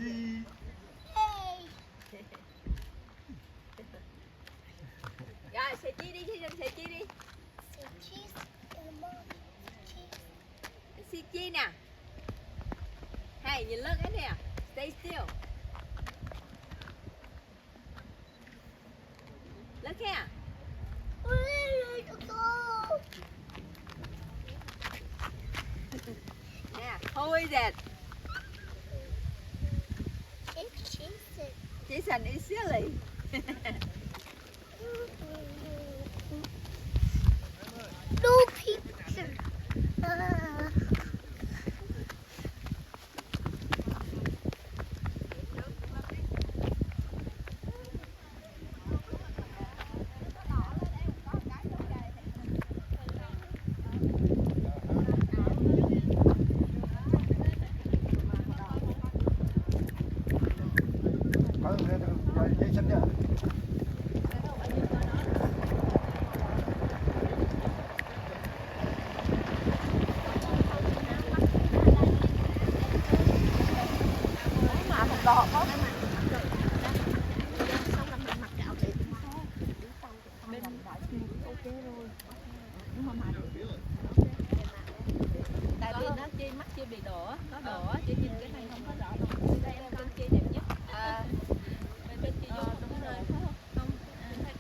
cheese. Rồi, xì chi đi, xì chi đi. Xì chi nè. Hey, nhìn lưng ấy nè. Stay still. Look here. Yeah, who is it? Jason is silly. No picture. Dây chân nhá. Tại vì nó chi mắt chưa bị đổ, nó đổ chỉ nhìn cái này không có rõ đâu. Đây em con chi đẹp nhất. Bên chi vô đúng rồi. Không.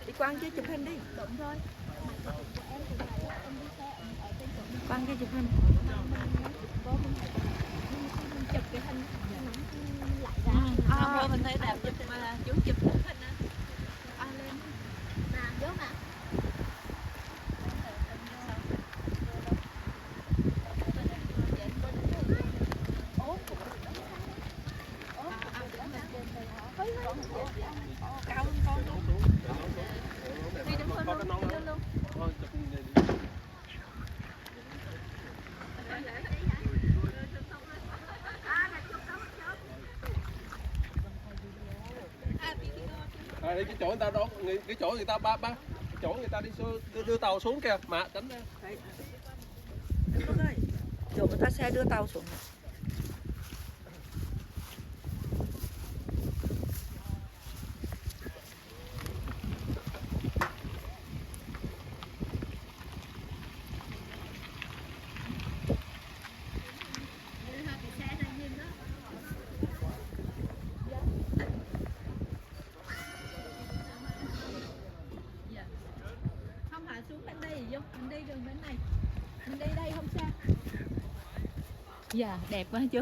Đi quăng chứ chụp hình đi. Đúng thôi. Quăng chứ chụp hình. Chụp cái hình lại ra. Không rồi mình thấy đẹp chụp mà chú chụp hình á. Lên. Nè, vô nè. Cao hơn con luôn. Đi đứng hơn luôn. Đi luôn. Đây cái chỗ người ta đón, cái chỗ người ta ba chỗ người ta đi đưa tàu xuống kìa, mà tránh ra. Đúng rồi. Chỗ người ta xe đưa tàu xuống. Không hạ xuống bên đây vô, mình đi đường bên này. Mình đi đây không sao. Dạ, đẹp quá chú.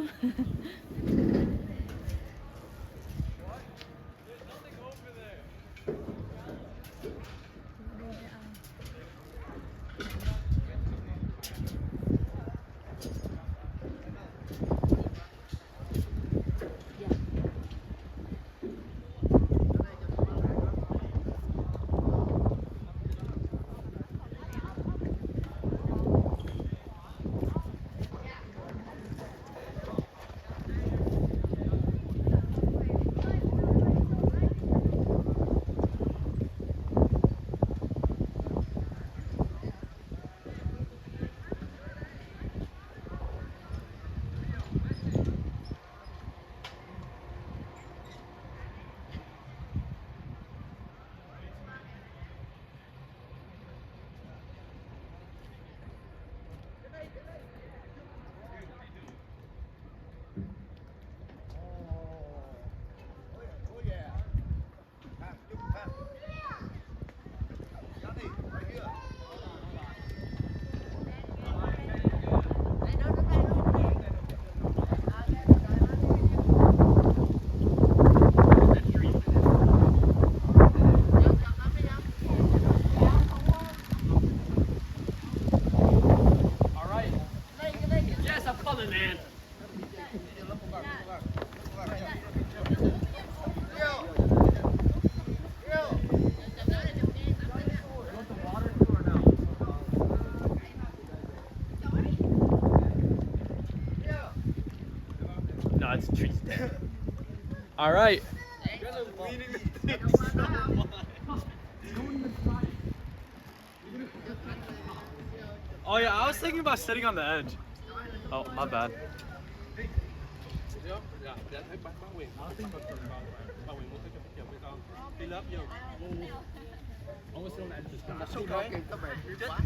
No, it's trees. All right. Oh yeah, I was thinking about sitting on the edge. Oh, my bad. Dạ thấy bác Quyền bác Quyền muốn thấy cho picture với con đi lớp vô Số cái kìm tao bẹp quá.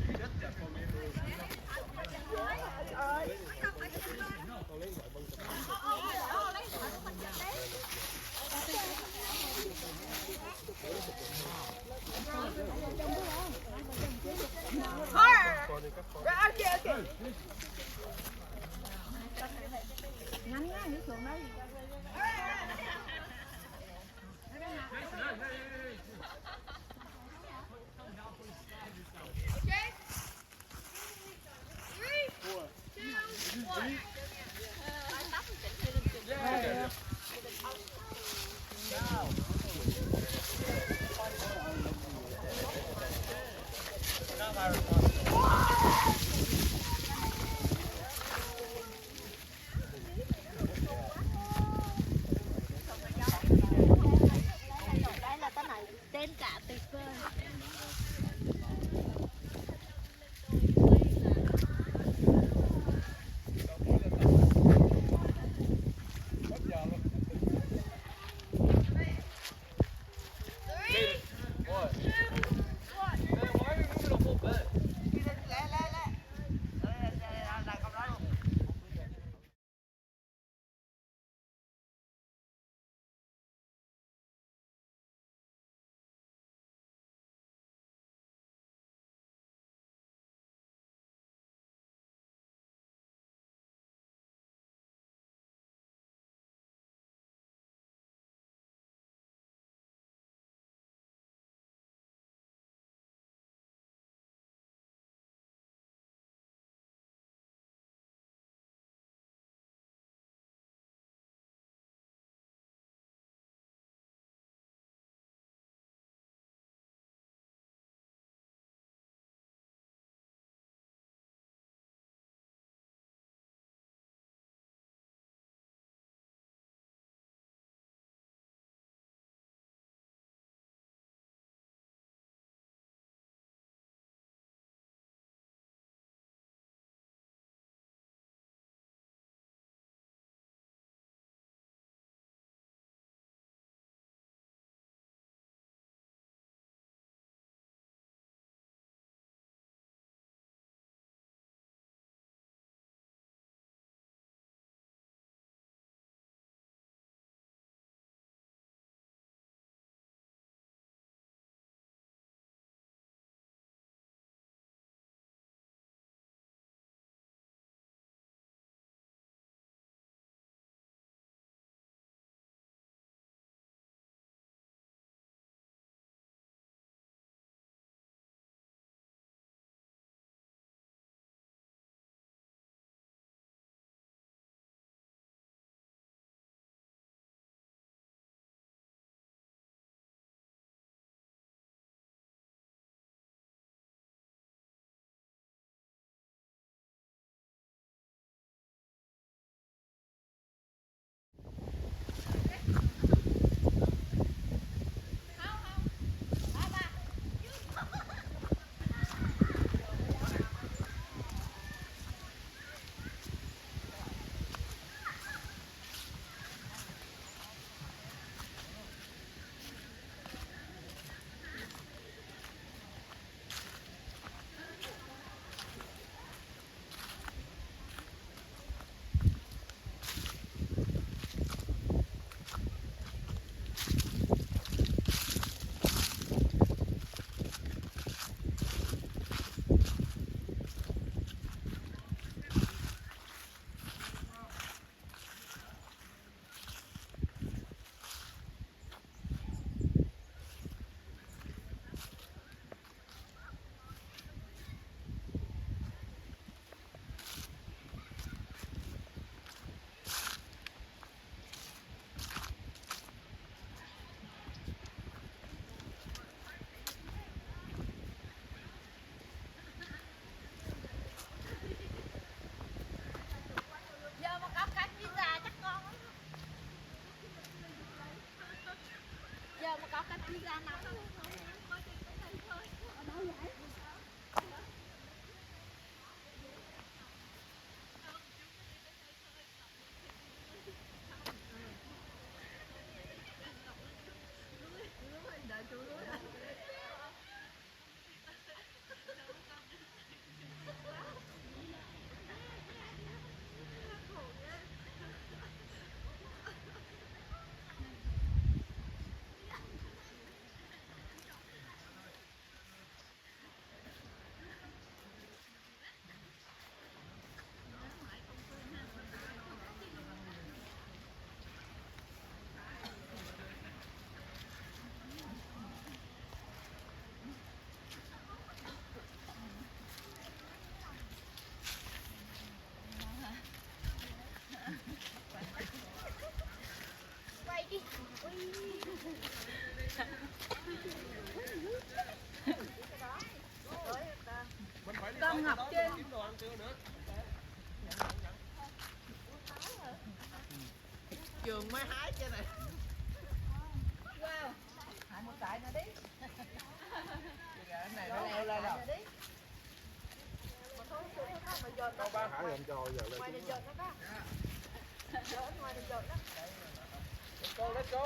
Ngắn á, nước xuống đây. Đây là cái này tên cả tuyệt vời. mới hái cái này. Hái một cái nữa đi. Cái này nó leo lên rồi. Câu ba hái làm trò giờ lên. Let's go.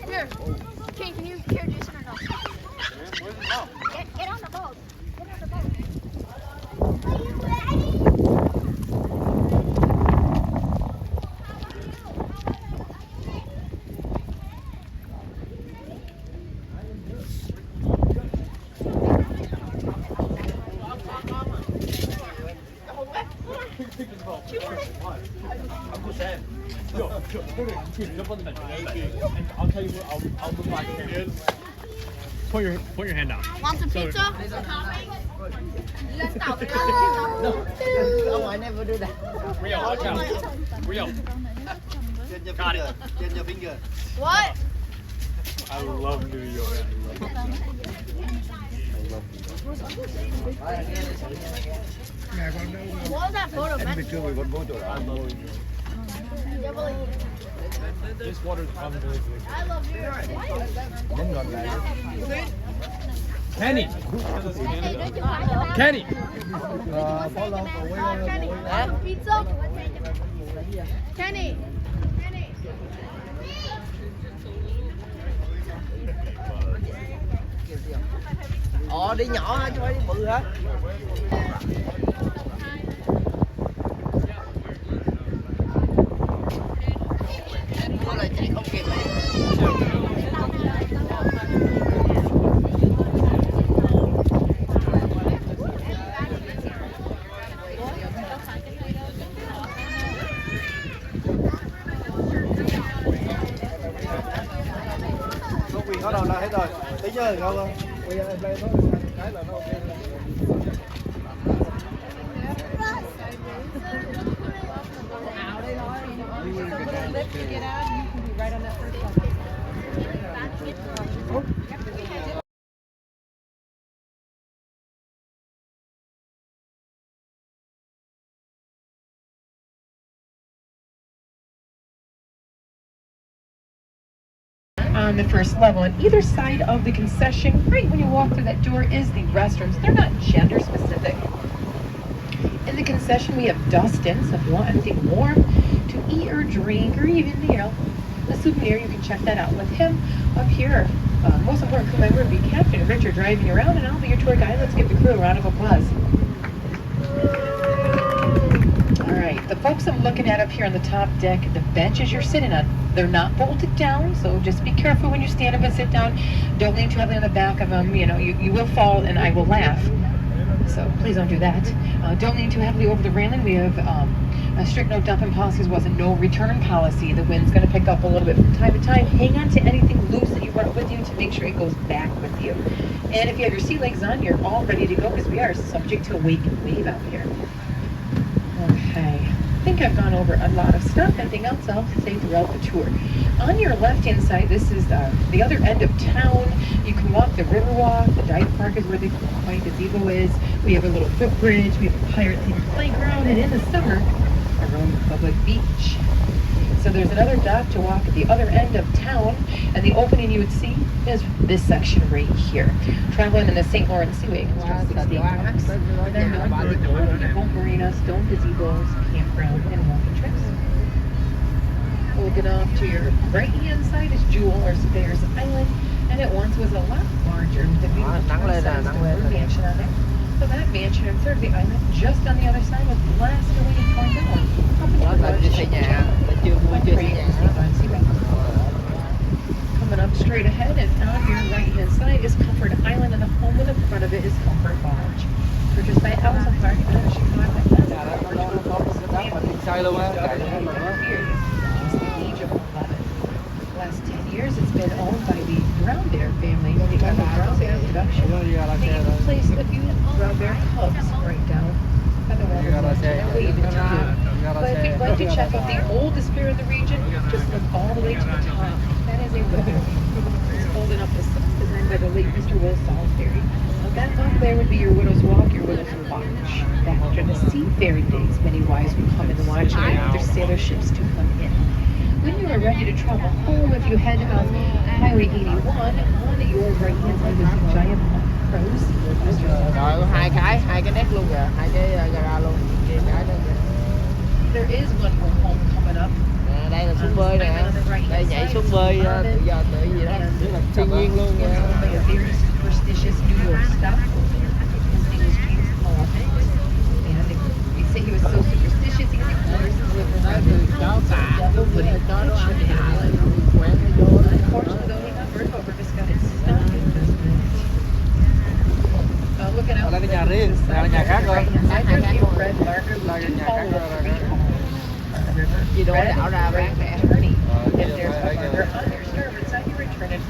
Here. King, can you carry Jason or no? Get on the boat. Get on the boat. Are you ready? Uncle Sam. Look, jump on the bench. And I'll tell you what, I'll move my hand. Put your hand out. Want some pizza? Oh, I never do that. Rio, watch out. Rio. Change your Got it. finger. Change your finger. What? I love New York. What was that photo, man? This water's unbelievable. I love you. Kenny! Kenny! Pizza? Kenny. Đi nhỏ hả chứ phải đi bự hả? Mưa là chạy không kịp. Có quyền có đầu là hết rồi. Thấy chưa? Ngon không? Bây giờ em đây nó cái là nó ok. On the first level, on either side of the concession, right when you walk through that door, is the restrooms. They're not gender specific. In the concession, we have Dustin, so if you want anything warm to eat or drink, or even, a souvenir, you can check that out with him. Up here, most important crew member would be Captain Richard driving you around, and I'll be your tour guide. Let's give the crew a round of applause. All right, the folks I'm looking at up here on the top deck, the benches you're sitting on, they're not bolted down, so just be careful when you stand up and sit down. Don't lean too heavily on the back of them. You will fall and I will laugh. So please don't do that. Don't lean too heavily over the railing. We have a strict no dumping policy as well as a no return policy. The wind's going to pick up a little bit from time to time. Hang on to anything loose that you brought with you to make sure it goes back with you. And if you have your sea legs on, you're all ready to go because we are subject to a wake and wave out here. Okay, I think I've gone over a lot of stuff. Anything else I'll say throughout the tour. On your left-hand side, this is the other end of town. You can walk the river walk. The dive park is where the white gazebo is. We have a little footbridge. We have a pirate themed playground. And in the summer, our own public beach. So there's another dock to walk at the other end of town. And the opening you would see is this section right here. Traveling in the St. Lawrence Seaway. Construct 16 docks. They're known for boat marinas, stone gazebos, campground, and walking trips. Looking off to your right-hand side is Jewel or Surveyor's Island, and it once was a lot larger with a beautiful mansion on it. So that mansion and third of the island, just on the other side, was blasted away and torn down. Up into the Coming up straight ahead, and on your right-hand side is Comfort Island, and the home in the front of it is Comfort Lodge. Purchased by Elsa Park out of Chicago. Last 10 years, it's been owned by the Brown Bear family, the Brown Bear production. Taking place a few their cubs right down by the water. I'll leave it to you. But if you'd like to check out the oldest fair in the region, just look all the way to the top. That is a ribbon. It's holding up the sixth designed by the late Mr. Will Salisbury. Now that up there would be your Widow's Walk, your Widow's Watch. Back during the seafaring days, many wives would come and watch and wait for their sailor ships to come in. When you are ready to travel home, if you head on Highway 81, on your right hand side is a giant crows. Rồi hai cái nét luôn kìa, hai cái gara luôn, cái đó kìa. There is one home coming up. Đây là xuống bơi nè, đây nhảy xuống bơi tự do tự gì đó, thiên nhiên luôn kìa. A very superstitious New York stuff. His name was James Paul. And they say he was so superstitious he could orders Chó tạ, chó nó ăn hại lên, quen nó vô. Unfortunately, though, he got burned over because got his stomach infested. Looking out Đây là nhà riêng, đây là nhà khác rồi. there's a red marker Đây là with nhà two khác followers, rồi. three homes. Chị đuổi Red đảo ra is bán the nè. attorney. If yeah, there's a I get marker it. on your starboard side, you return it.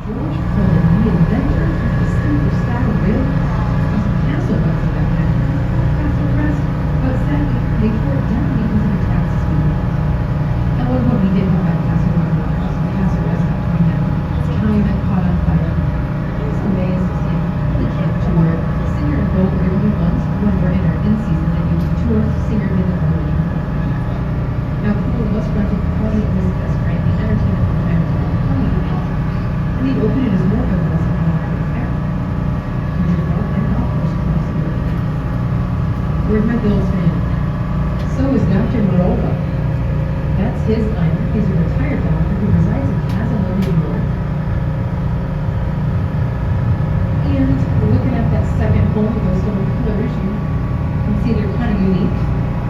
George Cullen, the inventor of the silver-style rail castle was about that. Castle Crest, but sadly, they tore it down because of the taxes we paid. And what about we did have that castle on the house, the castle Crest got torn down. Its county met caught on fire. I was amazed to see the camp tour. Singer and Gold were the ones when we're in our in-season that you tour Singer in the morning. Now, people must run to the party and this best friend, the entertainment from time to time. Funny event. And the opening is more of a blessing than a fair. There's a golf and golf course across the road. Where's my Bills fan? So is Dr. Marola. That's his line. He's a retired doctor who resides in Casanova, New York. And we're looking at that second home of those little pillars. You can see they're kind of unique.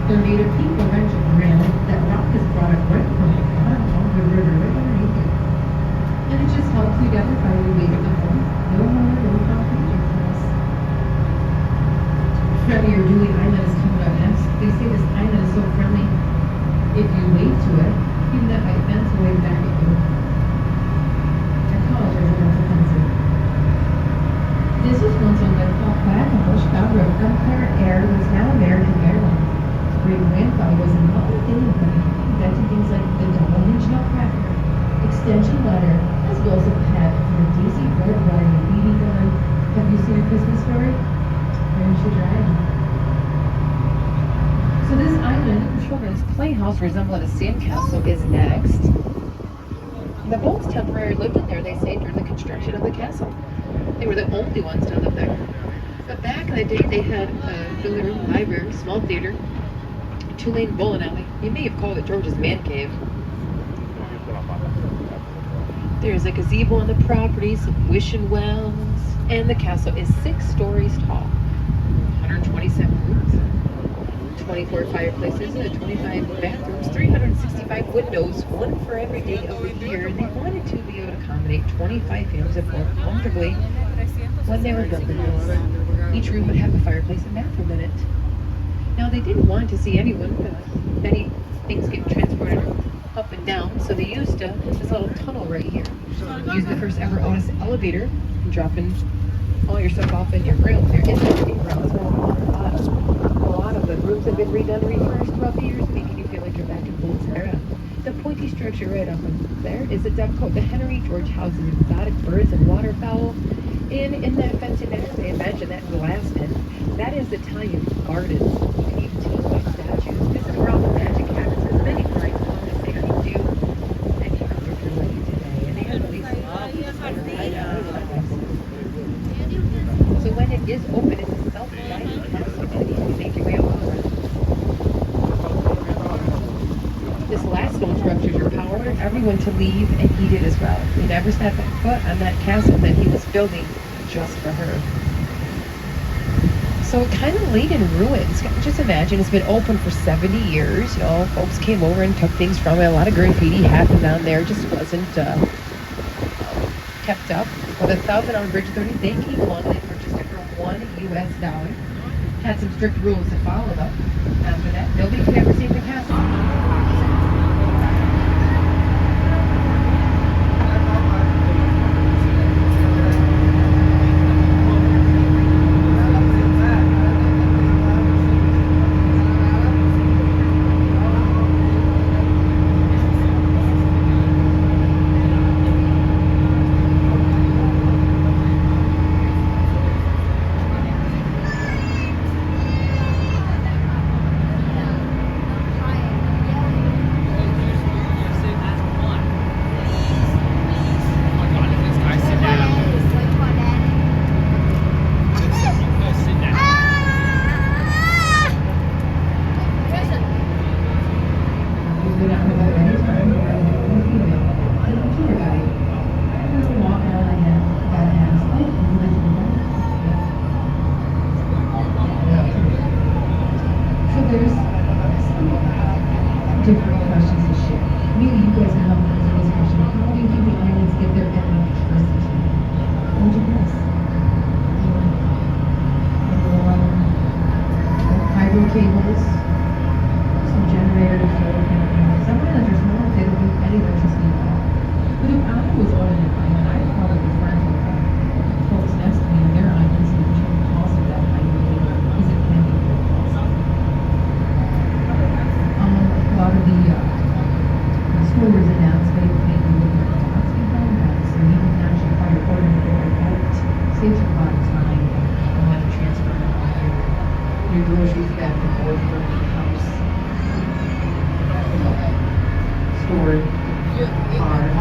They're made of people wrench and granite. That rock is brought up right from the bottom of the river, right underneath it. And it's just held together by the weight of the home. No more, no concrete for us. Freddie or Julie Island is coming up next. They say this island is so friendly. If you wave to it, even that might bend to wave back at you. At college, I was offensive. This was once owned by Paul Quackenbush, founder of Empire Air, which is now American Airlines. His great grandfather was involved with inventing things like the double hinge nutcracker, extension ladder, as well as a pet for a Daisy Red Riding BB gun. Have you seen A Christmas Story? Where should drive? So this island, children's playhouse resembling a sandcastle, is next. The Bolts temporarily lived in there, they say, during the construction of the castle. They were the only ones to live there. But back in the day, they had a filling room, library, small theater, two-lane bowling alley. You may have called it George's Man Cave. There's a gazebo on the property, some wishing wells, and the castle is 6 stories tall. 127 rooms, 24 fireplaces, 25 bathrooms, 365 windows, one for every day of the year. And they wanted to be able to accommodate 25 families of four comfortably when they were building this. Each room would have a fireplace and bathroom in it. Now they didn't want to see anyone, but many things get transported up and down, so they used this little tunnel right here. Used the first ever Otis elevator, and dropping all your stuff off in your rooms. Your in grounds. A lot of the rooms have been redone and refurbished throughout the years, making you feel like you're back in Boone's era. The pointy structure right up there is the dove cote. The Henry George houses exotic birds and waterfowl. And in that fencing there, they mentioned that glass in. That is the Italian gardens. You can even see white statues. This is where all the magic happens. There's many bright moments they can do. And you can look for you today. And they have at least so when it is open, it's a self-driving castle that you can make your way all around. This last stone structure is your power for everyone to leave and eat it as well. They never set that foot on that castle that he was building just for her. So it kind of laid in ruins. Just imagine, it's been open for 70 years. You know, folks came over and took things from it. A lot of graffiti happened down there. Just wasn't kept up. With a $1,000 Bridge Authority, they came along and they purchased it for $1 US. Had some strict rules to follow though. After that, nobody could ever see the castle. Different questions to share. Maybe you guys can help answer this question. How do you think the islands get their electricity? What would you guess? Hydro cables, some generator to solar panels. Some islands are small, they don't use any electricity at all. But if I was on an island, I'd probably be friends with folks next to me on their islands and determine the cost of that hydro cable because it can be very costly. A lot of the spoilers announced they would look at the cost behind that. So you can actually find a order for a boat, saves you a lot of time on how to transfer your groceries back and forth from the house. Stored, hard.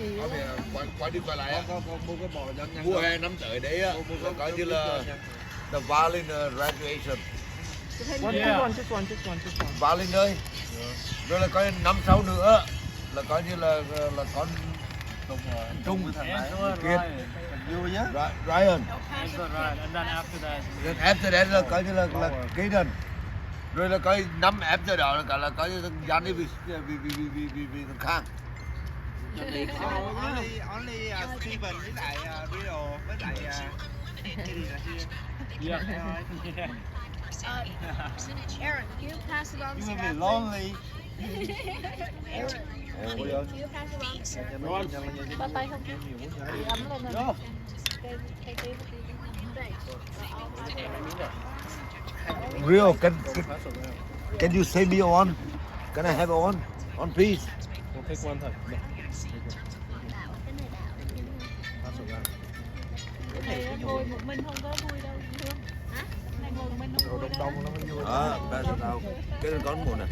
nhiều. Quay đi quay lại á. Con mua cái bò nhân nhân. Mùa hè năm tới đấy á, là coi như là the violin graduation. Just one. Violin ơi. Rồi là coi năm sau nữa là coi như là con Trung Kiệt, Vui nhá. Ryan. And then after that, Then after that là coi như là Kaden. Rồi là coi năm after đó là cả là coi như thằng Gianni vì thằng Khang. Only Steven với lại Riddle với lại cái gì là kia. yeah. Aaron, can you pass it on You some will be apple? lonely. Aaron, can you pass it on some apple? Ba tay không chứ? Ấm lên rồi. Cây tí. Rio, can you save me one? Can I have one? One please. We'll take one thôi. Này ngồi một mình không có vui đâu, Hương. Này ngồi một mình không vui đâu. Đông nó mới vui. Bây giờ nào? Cái con một nè.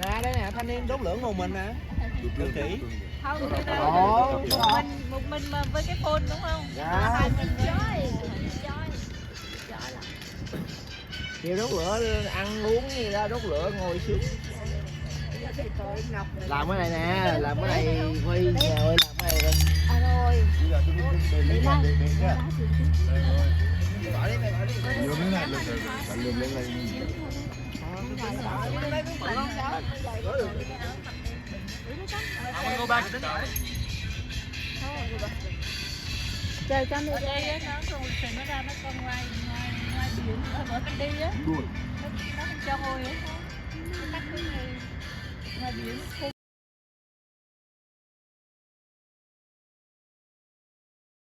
Nè đây nè, thanh niên đốt lửa ngồi mình nè. Được kỹ. Không, người ta một mình mà với cái phone đúng không? Dạ. Kêu đốt lửa ăn uống gì đó, đốt lửa ngồi xuống. Làm cái này nè, làm cái này Huy nhà ơi, làm cái này rồi. Rồi. Bây giờ tôi đi nhá. Lượm lên này, lượm lên này. I'm gonna go back to the Trời cho nó đây á, nó không thì nó ra nó con ngoài biển, ở bên đi á. Nó không cho ngồi á. Nó tắt cái này ngoài biển.